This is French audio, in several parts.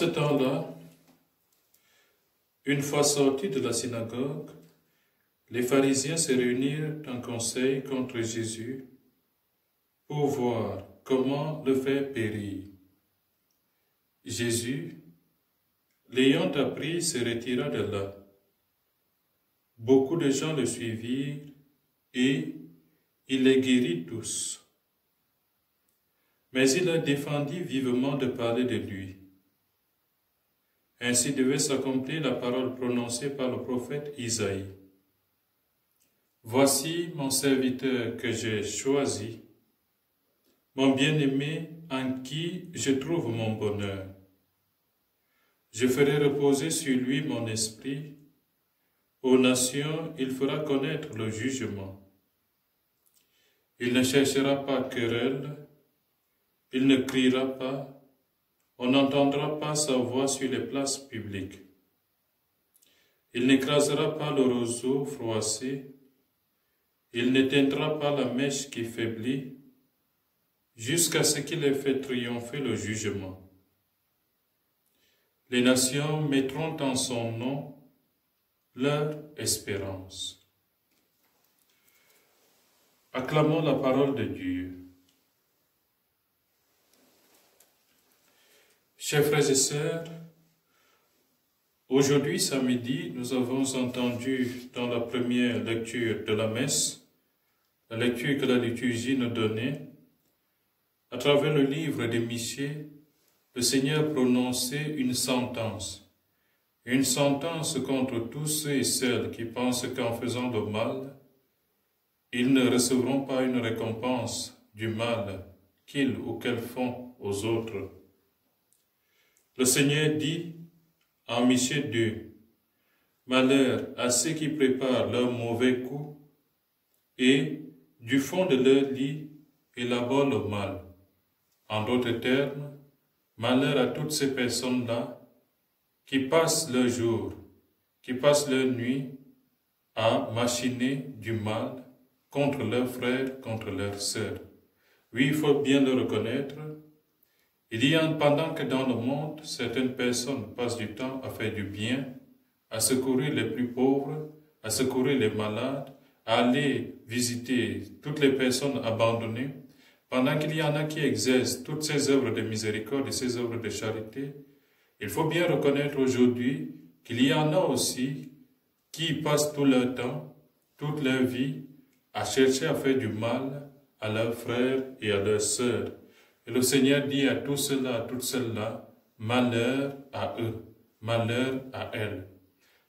ce temps-là, une fois sortis de la synagogue, les pharisiens se réunirent en conseil contre Jésus pour voir comment le faire périr. Jésus, l'ayant appris, se retira de là. Beaucoup de gens le suivirent et il les guérit tous. Mais il leur défendit vivement de parler de lui. Ainsi devait s'accomplir la parole prononcée par le prophète Isaïe. Voici mon serviteur que j'ai choisi, mon bien-aimé en qui je trouve mon bonheur. Je ferai reposer sur lui mon esprit. Aux nations, il fera connaître le jugement. Il ne cherchera pas querelle, il ne criera pas, on n'entendra pas sa voix sur les places publiques. Il n'écrasera pas le roseau froissé, il n'éteindra pas la mèche qui faiblit, jusqu'à ce qu'il ait fait triompher le jugement. Les nations mettront en son nom leur espérance. Acclamons la parole de Dieu. Chers frères et sœurs, aujourd'hui, samedi, nous avons entendu dans la première lecture de la messe, la lecture que la liturgie nous donnait, à travers le livre de Michée, le Seigneur prononçait une sentence contre tous ceux et celles qui pensent qu'en faisant le mal, ils ne recevront pas une récompense du mal qu'ils ou qu'elles font aux autres. Le Seigneur dit en Michée 2, « Malheur à ceux qui préparent leurs mauvais coups et, du fond de leur lit, élaborent le mal. » En d'autres termes, malheur à toutes ces personnes-là qui passent leur jour, qui passent leur nuit à machiner du mal contre leurs frères, contre leurs sœurs. Oui, il faut bien le reconnaître. Il y a, pendant que dans le monde, certaines personnes passent du temps à faire du bien, à secourir les plus pauvres, à secourir les malades, à aller visiter toutes les personnes abandonnées, pendant qu'il y en a qui exercent toutes ces œuvres de miséricorde et ces œuvres de charité, il faut bien reconnaître aujourd'hui qu'il y en a aussi qui passent tout leur temps, toute leur vie, à chercher à faire du mal à leurs frères et à leurs sœurs. Et le Seigneur dit à tous ceux-là, à toutes celles-là, malheur à eux, malheur à elles.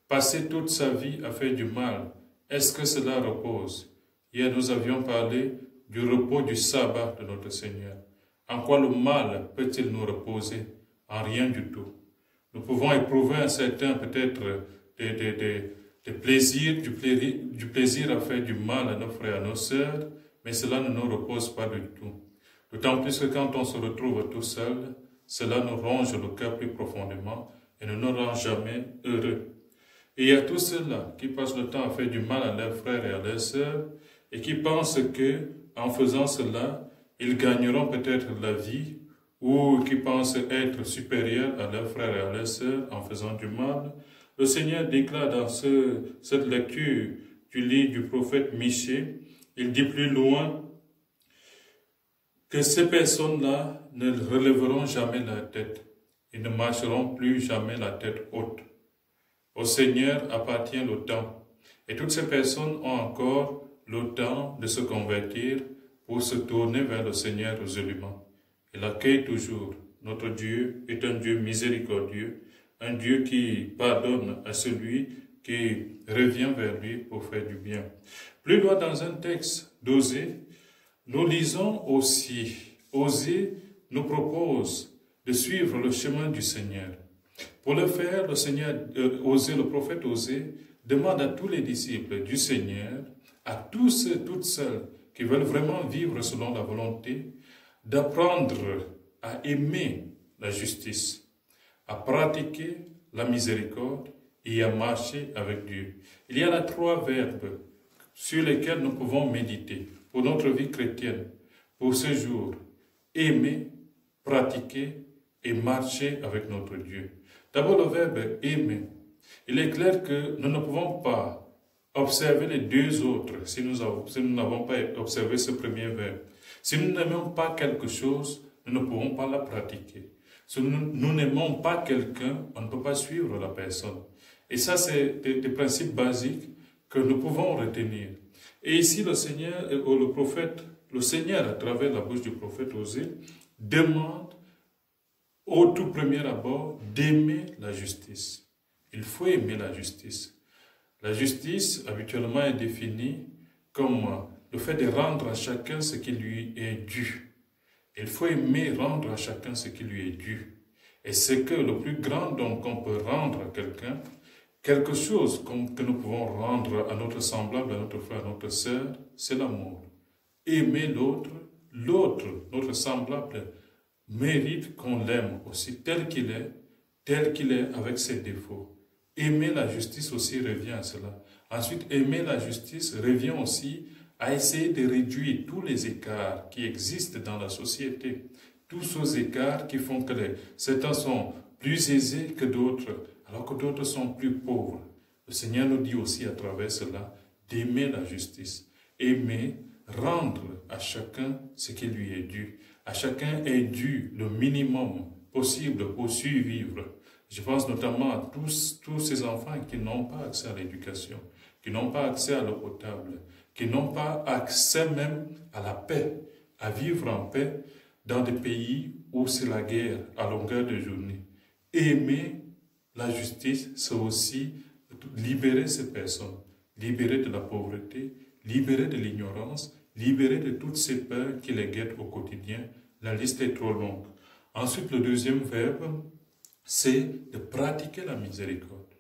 Passer toute sa vie à faire du mal, est-ce que cela repose? Hier, nous avions parlé du repos du sabbat de notre Seigneur. En quoi le mal peut-il nous reposer? En rien du tout. Nous pouvons éprouver un certain, peut-être, du plaisir à faire du mal à nos frères et à nos sœurs, mais cela ne nous repose pas du tout. D'autant plus que quand on se retrouve tout seul, cela nous ronge le cœur plus profondément et ne nous rend jamais heureux. Et il y a tous ceux-là qui passent le temps à faire du mal à leurs frères et à leurs sœurs et qui pensent que, en faisant cela, ils gagneront peut-être la vie ou qui pensent être supérieurs à leurs frères et à leurs sœurs en faisant du mal. Le Seigneur déclare dans cette lecture du livre du prophète Michée, il dit plus loin que ces personnes-là ne relèveront jamais la tête. Ils ne marcheront plus jamais la tête haute. Au Seigneur appartient le temps. Et toutes ces personnes ont encore le temps de se convertir pour se tourner vers le Seigneur résolument. Il accueille toujours. Notre Dieu est un Dieu miséricordieux, un Dieu qui pardonne à celui qui revient vers lui pour faire du bien. Plus loin dans un texte d'Osée, nous lisons aussi, Osée nous propose de suivre le chemin du Seigneur. Pour le faire, le prophète Osée demande à tous les disciples du Seigneur, à tous ceux, toutes celles qui veulent vraiment vivre selon la volonté, d'apprendre à aimer la justice, à pratiquer la miséricorde et à marcher avec Dieu. Il y a là 3 verbes sur lesquels nous pouvons méditer pour notre vie chrétienne, pour ce jour: aimer, pratiquer et marcher avec notre Dieu. D'abord le verbe aimer. Il est clair que nous ne pouvons pas observer les deux autres si nous n'avons pas observé ce premier verbe. Si nous n'aimons pas quelque chose, nous ne pouvons pas la pratiquer. Si nous n'aimons pas quelqu'un, on ne peut pas suivre la personne. Et ça, c'est des principes basiques que nous pouvons retenir. Et ici, le Seigneur, le Seigneur, à travers la bouche du prophète Osée, demande au tout premier abord d'aimer la justice. Il faut aimer la justice. La justice, habituellement, est définie comme le fait de rendre à chacun ce qui lui est dû. Il faut aimer rendre à chacun ce qui lui est dû. Et c'est que le plus grand don qu'on peut rendre à quelqu'un, quelque chose que nous pouvons rendre à notre semblable, à notre frère, à notre sœur, c'est l'amour. Aimer l'autre, notre semblable, mérite qu'on l'aime aussi tel qu'il est avec ses défauts. Aimer la justice aussi revient à cela. Ensuite, aimer la justice revient aussi à essayer de réduire tous les écarts qui existent dans la société. Tous ces écarts qui font que certains sont plus aisés que d'autres, alors que d'autres sont plus pauvres. Le Seigneur nous dit aussi à travers cela d'aimer la justice. Aimer, rendre à chacun ce qui lui est dû. À chacun est dû le minimum possible pour survivre. Je pense notamment à tous ces enfants qui n'ont pas accès à l'éducation, qui n'ont pas accès à l'eau potable, qui n'ont pas accès même à la paix, à vivre en paix dans des pays où c'est la guerre à longueur de journée. Aimer la justice, c'est aussi libérer ces personnes, libérer de la pauvreté, libérer de l'ignorance, libérer de toutes ces peurs qui les guettent au quotidien. La liste est trop longue. Ensuite, le deuxième verbe, c'est de pratiquer la miséricorde.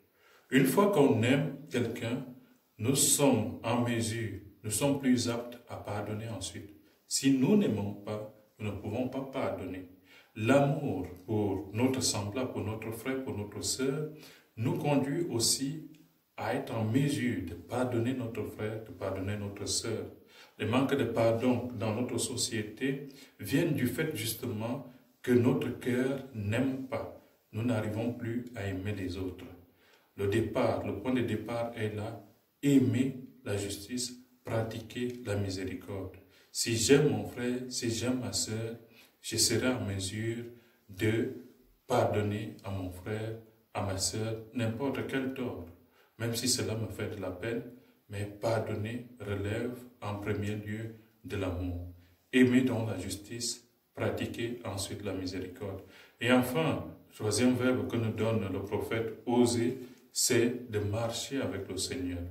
Une fois qu'on aime quelqu'un, nous sommes en mesure, nous sommes plus aptes à pardonner ensuite. Si nous n'aimons pas, nous ne pouvons pas pardonner. L'amour pour notre semblable, pour notre frère, pour notre sœur, nous conduit aussi à être en mesure de pardonner notre frère, de pardonner notre sœur. Le manque de pardon dans notre société vient du fait justement que notre cœur n'aime pas. Nous n'arrivons plus à aimer les autres. Le point de départ est là, aimer la justice, pratiquer la miséricorde. Si j'aime mon frère, si j'aime ma sœur, je serai en mesure de pardonner à mon frère, à ma sœur, n'importe quel tort. Même si cela me fait de la peine, mais pardonner relève en premier lieu de l'amour. Aimer donc la justice, pratiquer ensuite la miséricorde. Et enfin, le troisième verbe que nous donne le prophète Osée, c'est de marcher avec le Seigneur.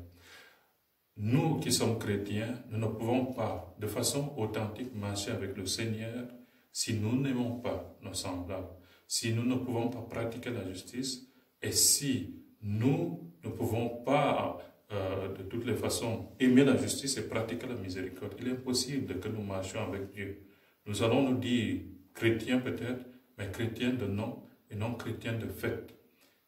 Nous qui sommes chrétiens, nous ne pouvons pas de façon authentique marcher avec le Seigneur si nous n'aimons pas nos semblables, si nous ne pouvons pas pratiquer la justice et si nous ne pouvons pas de toutes les façons aimer la justice et pratiquer la miséricorde. Il est impossible que nous marchions avec Dieu. Nous allons nous dire chrétiens peut-être, mais chrétiens de nom et non chrétiens de fait.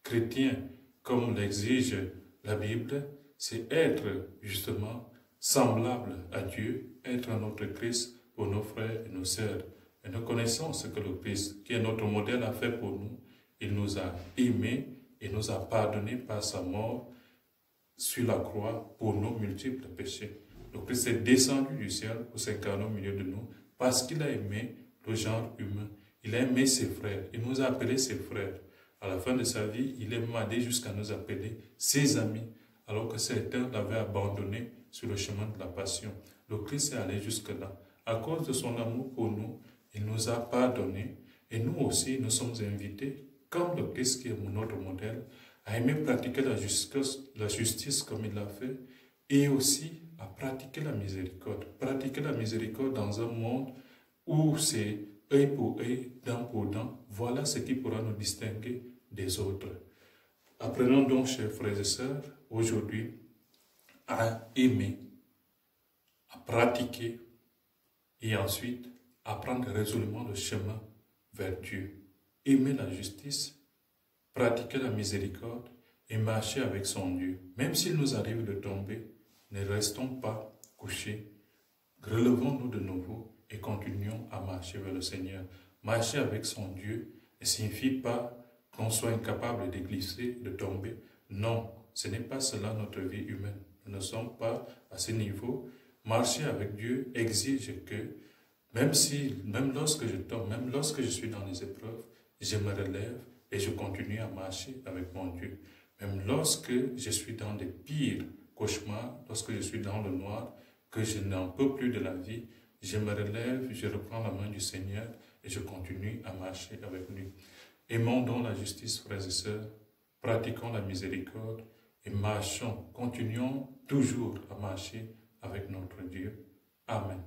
Chrétiens, comme l'exige la Bible, c'est être justement semblable à Dieu, être à notre Christ pour nos frères et nos sœurs. Et nous connaissons ce que le Christ, qui est notre modèle, a fait pour nous. Il nous a aimés et nous a pardonné par sa mort sur la croix pour nos multiples péchés. Le Christ est descendu du ciel pour s'incarner au milieu de nous parce qu'il a aimé le genre humain. Il a aimé ses frères. Il nous a appelés ses frères. À la fin de sa vie, il est même allé jusqu'à nous appeler ses amis, alors que certains l'avaient abandonné sur le chemin de la passion. Le Christ est allé jusque-là. À cause de son amour pour nous, il nous a pardonné. Et nous aussi, nous sommes invités, comme le Christ qui est notre modèle, à aimer pratiquer la justice comme il l'a fait, et aussi à pratiquer la miséricorde. Pratiquer la miséricorde dans un monde où c'est œil pour œil, dent pour dent. Voilà ce qui pourra nous distinguer des autres. Apprenons donc, chers frères et sœurs, aujourd'hui, à aimer, à pratiquer, et ensuite à prendre résolument le chemin vers Dieu. Aimer la justice, pratiquer la miséricorde et marcher avec son Dieu. Même s'il nous arrive de tomber, ne restons pas couchés. Relevons-nous de nouveau et continuons à marcher vers le Seigneur. Marcher avec son Dieu ne signifie pas qu'on soit incapable de glisser, de tomber. Non, ce n'est pas cela notre vie humaine. Nous ne sommes pas à ce niveau. Marcher avec Dieu exige que, même lorsque je tombe, même lorsque je suis dans les épreuves, je me relève et je continue à marcher avec mon Dieu. Même lorsque je suis dans des pires cauchemars, lorsque je suis dans le noir, que je n'en peux plus de la vie, je me relève, je reprends la main du Seigneur et je continue à marcher avec lui. Aimons donc la justice, frères et sœurs, pratiquons la miséricorde et marchons, continuons toujours à marcher avec notre Dieu. Amen.